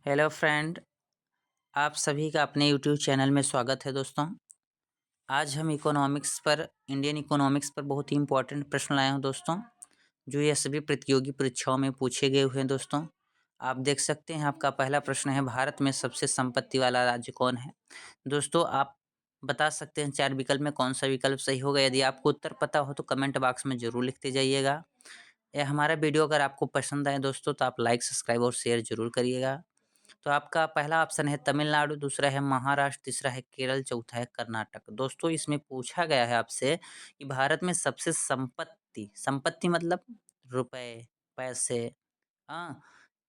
Hello friend, आप सभी का अपने यूट्यूब चैनल में स्वागत है दोस्तों। आज हम इंडियन इकोनॉमिक्स पर बहुत ही इम्पोर्टेंट प्रश्न लाए हैं दोस्तों, जो ये सभी प्रतियोगी परीक्षाओं में पूछे गए हुए हैं दोस्तों। आप देख सकते हैं, आपका पहला प्रश्न है, भारत में सबसे संपत्ति वाला राज्य कौन है? दोस्तों, आप बता सकते हैं 4 विकल्प में कौन सा विकल्प सही होगा। यदि आपको उत्तर पता हो तो कमेंट बॉक्स में ज़रूर लिखते जाइएगा। यह हमारा वीडियो अगर आपको पसंद आए दोस्तों तो आप लाइक, सब्सक्राइब और शेयर ज़रूर करिएगा। तो आपका पहला ऑप्शन है तमिलनाडु, दूसरा है महाराष्ट्र, तीसरा है केरल, चौथा है कर्नाटक। दोस्तों, इसमें पूछा गया है आपसे कि भारत में सबसे संपत्ति मतलब रुपए, पैसे, हाँ,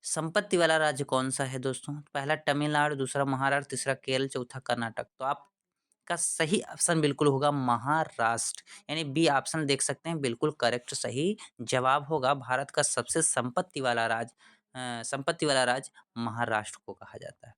संपत्ति वाला राज्य कौन सा है दोस्तों? पहला तमिलनाडु, दूसरा महाराष्ट्र, तीसरा केरल, चौथा कर्नाटक। तो आपका सही ऑप्शन बिल्कुल होगा महाराष्ट्र, यानी बी ऑप्शन देख सकते हैं, बिल्कुल करेक्ट सही जवाब होगा। भारत का सबसे संपत्ति वाला राज्य महाराष्ट्र को कहा जाता है।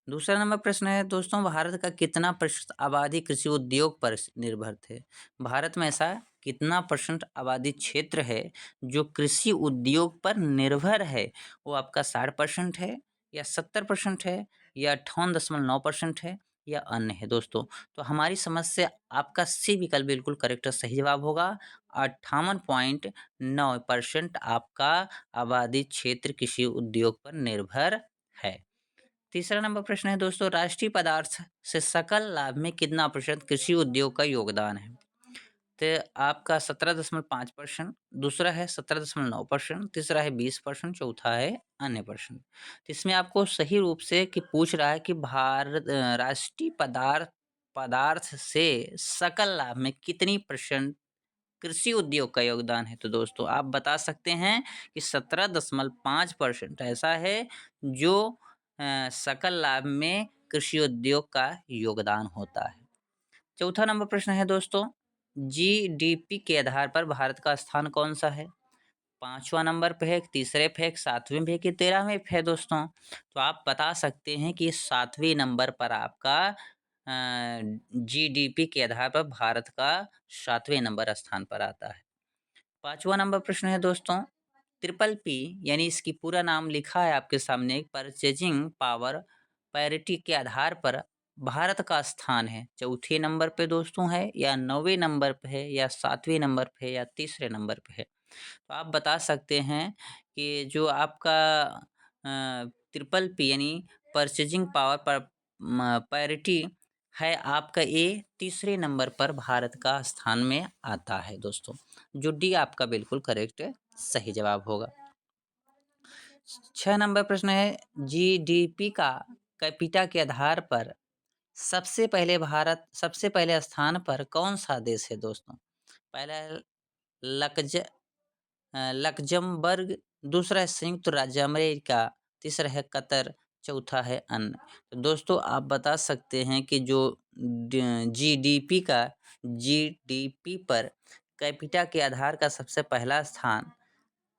दूसरा नंबर प्रश्न है दोस्तों, भारत का कितना प्रतिशत आबादी कृषि उद्योग पर निर्भर थे? भारत में ऐसा कितना परसेंट आबादी क्षेत्र है जो कृषि उद्योग पर निर्भर है? वो आपका 60% है, या 70% है, या 58.9% है, या अन्य है दोस्तों। तो हमारी समझ से आपका सी विकल्प बिल्कुल करेक्ट सही जवाब होगा। 58.9% आपका आबादी क्षेत्र कृषि उद्योग पर निर्भर है। तीसरा नंबर प्रश्न है दोस्तों, राष्ट्रीय पदार्थ से सकल लाभ में कितना प्रतिशत कृषि उद्योग का योगदान है? तो आपका 17.5%, दूसरा है 17.9%, तीसरा है 20%, चौथा है अन्य परसेंट। तो इसमें आपको सही रूप से कि पूछ रहा है कि राष्ट्रीय पदार्थ से सकल लाभ में कितनी परसेंट कृषि उद्योग का योगदान है। तो दोस्तों, आप बता सकते हैं कि 17.5% ऐसा है जो सकल लाभ में कृषि उद्योग का योगदान होता है। चौथा नंबर प्रश्न है दोस्तों, जीडीपी के आधार पर भारत का स्थान कौन सा है? 5वां नंबर पे है, तीसरे पे है, 7वें पे है, कि 13वें पे है दोस्तों? तो आप बता सकते हैं कि 7वें नंबर पर आपका जीडीपी के आधार पर भारत का 7वें नंबर स्थान पर आता है। 5वां नंबर प्रश्न है दोस्तों, ट्रिपल पी यानी इसकी पूरा नाम लिखा है आपके सामने, परचेजिंग पावर पैरिटी के आधार पर भारत का स्थान है चौथे नंबर पे दोस्तों है, या 9वें नंबर पे है, या 7वें नंबर पे है, या तीसरे नंबर पे है? तो आप बता सकते हैं कि जो आपका ट्रिपल पी यानी परचेजिंग पावर पर पैरिटी है, आपका ये तीसरे नंबर पर भारत का स्थान में आता है दोस्तों, जो डी आपका बिल्कुल करेक्ट सही जवाब होगा। 6 नंबर प्रश्न है, जीडीपी का कैपिटा के आधार पर सबसे पहले स्थान पर कौन सा देश है दोस्तों? पहला है लक्ज लक्जमबर्ग, दूसरा है संयुक्त राज्य अमेरिका, तीसरा है कतर, चौथा है अन्य। तो दोस्तों, आप बता सकते हैं कि जो जीडीपी पर कैपिटा के आधार का सबसे पहला स्थान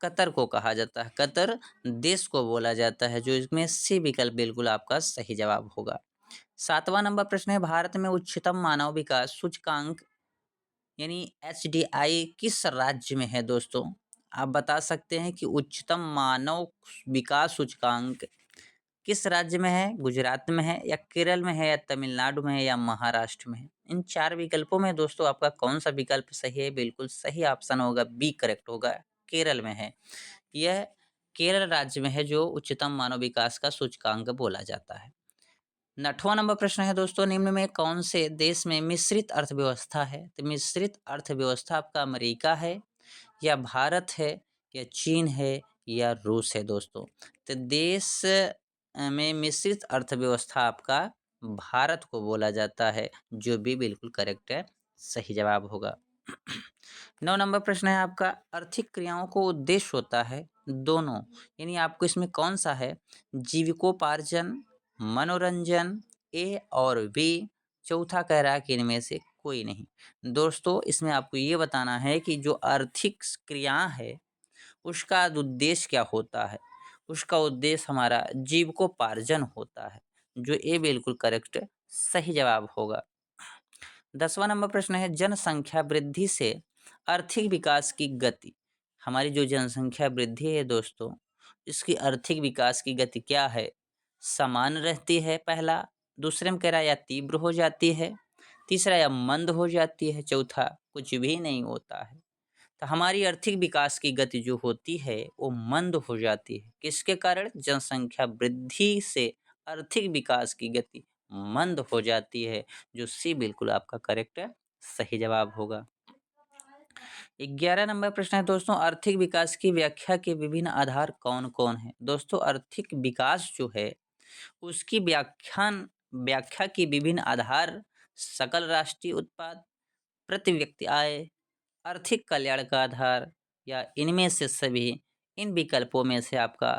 कतर को कहा जाता है, कतर देश को बोला जाता है, जो इसमें सी विकल्प बिल्कुल आपका सही जवाब होगा। 7वां नंबर प्रश्न है, भारत में उच्चतम मानव विकास सूचकांक यानी एचडीआई किस राज्य में है दोस्तों? आप बता सकते हैं कि उच्चतम मानव विकास सूचकांक किस राज्य में है? गुजरात में है, या केरल में है, या तमिलनाडु में है, या महाराष्ट्र में है? इन 4 विकल्पों में दोस्तों आपका कौन सा विकल्प सही है? बिल्कुल सही ऑप्शन होगा, बी करेक्ट होगा, केरल में है। यह केरल राज्य में है जो उच्चतम मानव विकास का सूचकांक बोला जाता है। 8वां नंबर प्रश्न है दोस्तों, निम्न में कौन से देश में मिश्रित अर्थव्यवस्था है? तो मिश्रित अर्थव्यवस्था आपका अमेरिका है, या भारत है, या चीन है, या रूस है दोस्तों? तो देश में मिश्रित अर्थव्यवस्था आपका भारत को बोला जाता है, जो भी बिल्कुल करेक्ट है, सही जवाब होगा। 9 नंबर प्रश्न है आपका, आर्थिक क्रियाओं को उद्देश्य होता है दोनों, यानी आपको इसमें कौन सा है? जीविकोपार्जन, मनोरंजन, ए और बी, चौथा कह रहा है कि इनमें से कोई नहीं। दोस्तों, इसमें आपको ये बताना है कि जो आर्थिक क्रिया है उसका उद्देश्य क्या होता है? उसका उद्देश्य हमारा जीविकोपार्जन होता है, जो ए बिल्कुल करेक्ट सही जवाब होगा। 10वां नंबर प्रश्न है, जनसंख्या वृद्धि से आर्थिक विकास की गति। हमारी जो जनसंख्या वृद्धि है दोस्तों, इसकी आर्थिक विकास की गति क्या है? समान रहती है पहला, दूसरे में कह रहा है या तीव्र हो जाती है, तीसरा या मंद हो जाती है, चौथा कुछ भी नहीं होता है। तो हमारी आर्थिक विकास की गति जो होती है वो मंद हो जाती है। किसके कारण? जनसंख्या वृद्धि से आर्थिक विकास की गति मंद हो जाती है, जो सी बिल्कुल आपका करेक्ट सही जवाब होगा। 11 नंबर प्रश्न है दोस्तों, आर्थिक विकास की व्याख्या के विभिन्न आधार कौन-कौन हैं? दोस्तों आर्थिक विकास जो है उसकी व्याख्या की विभिन्न आधार सकल राष्ट्रीय उत्पाद, प्रति व्यक्ति आय, आर्थिक कल्याण का आधार या इनमें से सभी। इन विकल्पों में से आपका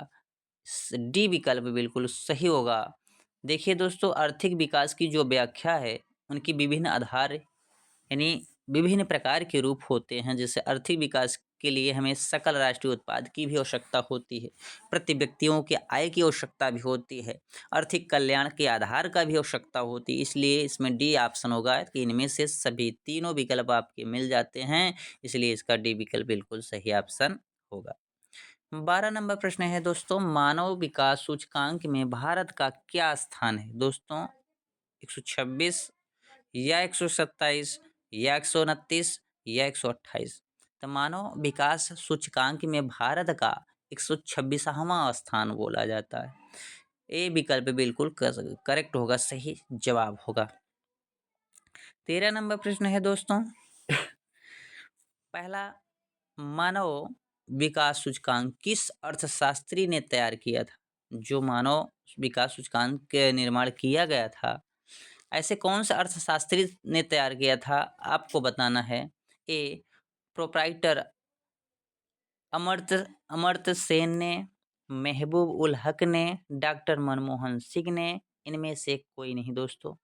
डी विकल्प बिल्कुल सही होगा। देखिए दोस्तों, आर्थिक विकास की जो व्याख्या है उनकी विभिन्न आधार यानी विभिन्न प्रकार के रूप होते हैं। जैसे आर्थिक विकास के लिए हमें सकल राष्ट्रीय उत्पाद की भी आवश्यकता होती है, प्रति व्यक्तियों की आय की आवश्यकता भी होती है, आर्थिक कल्याण के आधार का भी आवश्यकता होती है। इसलिए इसमें डी ऑप्शन होगा कि इनमें से सभी तीनों विकल्प आपके मिल जाते हैं, इसलिए इसका डी विकल्प बिल्कुल सही ऑप्शन होगा। 12 नंबर प्रश्न है दोस्तों, मानव विकास सूचकांक में भारत का क्या स्थान है? दोस्तों 126 या 127 या 129 या 128। तो मानव विकास सूचकांक में भारत का 126वां स्थान बोला जाता है। ए विकल्प बिल्कुल करेक्ट होगा, सही जवाब होगा। 13 नंबर प्रश्न है दोस्तों, पहला मानव विकास सूचकांक किस अर्थशास्त्री ने तैयार किया था? जो मानव विकास सूचकांक के निर्माण किया गया था, ऐसे कौन सा अर्थशास्त्री ने तैयार किया था आपको बताना है। ए प्रोप्राइटर अमर्त्य सेन ने, महबूब उल हक ने, डॉक्टर मनमोहन सिंह ने, इनमें से कोई नहीं दोस्तों।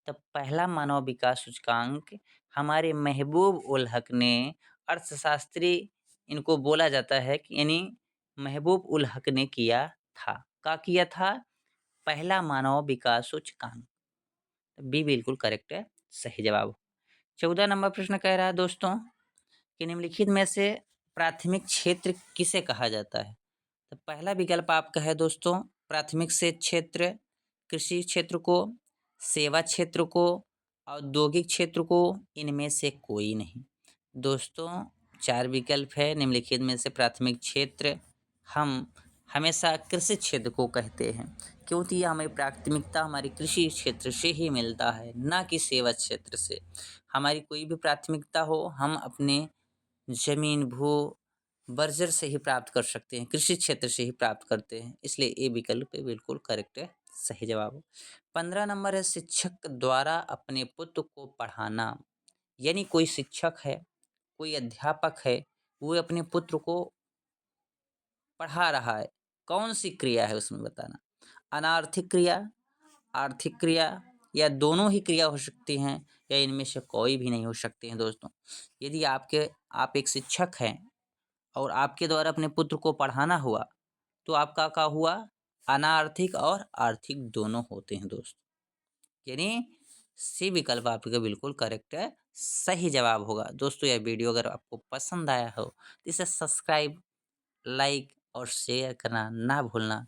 तब पहला मानव विकास सूचकांक हमारे महबूब उल हक ने, अर्थशास्त्री इनको बोला जाता है कि यानी महबूब उल हक ने किया था। क्या किया था? पहला मानव विकास सूचकांक। बी बिल्कुल करेक्ट है, सही जवाब। 14 नंबर प्रश्न कह रहा है दोस्तों कि निम्नलिखित में से प्राथमिक क्षेत्र किसे कहा जाता है? तो पहला विकल्प आपका है दोस्तों प्राथमिक से क्षेत्र, कृषि क्षेत्र को, सेवा क्षेत्र को, औद्योगिक क्षेत्र को, इनमें से कोई नहीं। दोस्तों 4 विकल्प है निम्नलिखित में से प्राथमिक क्षेत्र हम हमेशा कृषि क्षेत्र को कहते हैं, क्योंकि यह हमें प्राथमिकता हमारी कृषि क्षेत्र से ही मिलता है, ना कि सेवा क्षेत्र से। हमारी कोई भी प्राथमिकता हो हम अपने ज़मीन, भू बर्जर से ही प्राप्त कर सकते हैं, कृषि क्षेत्र से ही प्राप्त करते हैं, इसलिए ए विकल्प बिल्कुल करेक्ट है, सही जवाब। 15 नंबर है शिक्षक द्वारा अपने पुत्र को पढ़ाना। यानी कोई शिक्षक है, कोई अध्यापक है, वो अपने पुत्र को पढ़ा रहा है, कौन सी क्रिया है उसमें बताना। अनार्थिक क्रिया, आर्थिक क्रिया या दोनों ही क्रिया हो सकती हैं या इनमें से कोई भी नहीं हो सकती हैं दोस्तों। यदि आप एक शिक्षक हैं और आपके द्वारा अपने पुत्र को पढ़ाना हुआ तो आपका क्या हुआ? अनार्थिक और आर्थिक दोनों होते हैं दोस्त। यानी सी विकल्प आपका बिल्कुल करेक्ट है, सही जवाब होगा। दोस्तों यह वीडियो अगर आपको पसंद आया हो तो इसे सब्सक्राइब, लाइक और शेयर करना ना भूलना।